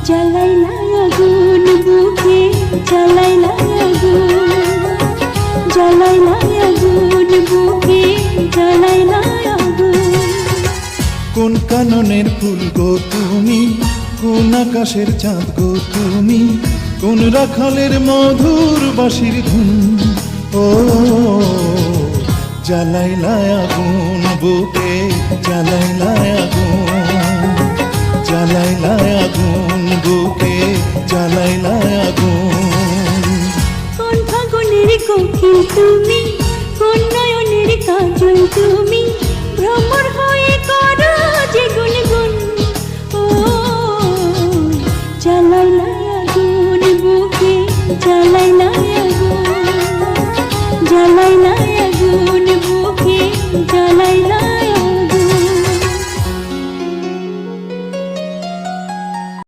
জ্বালাইলা আগুন বুকে, জ্বালাইলা আগুন, জ্বালাইলা আগুন বুকে, জ্বালাইলা আগুন। কোন কাননের ফুল গো তুমি, কোন আকাশের চাঁদ গো তুমি, কোন রাখালের মধুর বাঁশির ধুন। ও জ্বালাইলা আগুন বুকে, জ্বালাইলা আগুন, জ্বালাইলা আগুন বুকে, জ্বালাইলা আগুন। কোন ফাগুনের কোকিল তুমি, কোন নয়নের কাজল তুমি, ভ্রমর হয়ে করো যে গুনগুন। ও জ্বালাইলা আগুন বুকে, জ্বালাইলা আগুন, জ্বালাইলা আগুন বুকে, জ্বালাইলা